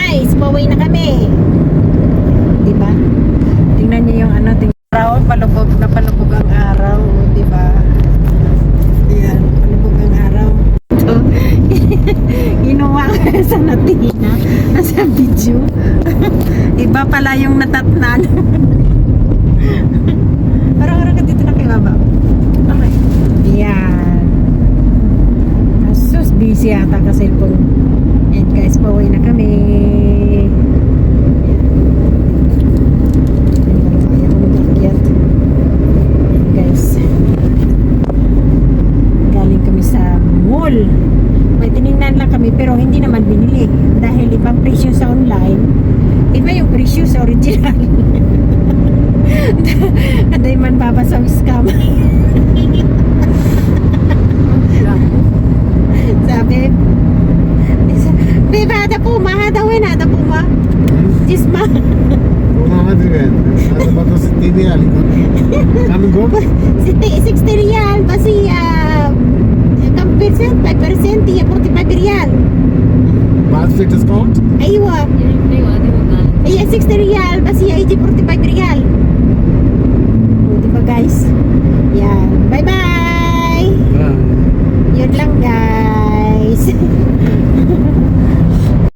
guys, pauwi na kami. Diba? Tingnan niyo yung ano, araw, palubog na palubog ang araw, diba? Ayan, palubog ang araw. Ito, ginawa ko sa natina, sa video. Iba pala yung natatnan. Parang ka dito na kay baba. Okay. Ayan. Asus, busy ata ka cellphone. And guys, pauwi na kami. Ayaw ko mag-akyat. And guys, galing kami sa mall. May tinignan lang kami pero hindi naman binili. Dahil ibang presyo sa online, iba yung presyo sa original. Aday man babasang scam. Sabi, Beba, ada Puma, ada Puma. Jisma. Puma Madrigal. Ada batas 60 real. Kami go? 60 real, basi كم percent? 5% هي 45 ريال. بعد في ديسكاونت؟ ايوه هي 60 ريال بس هي يجي 45 ريال. Diba guys? Yan. Bye bye. Yun lang guys.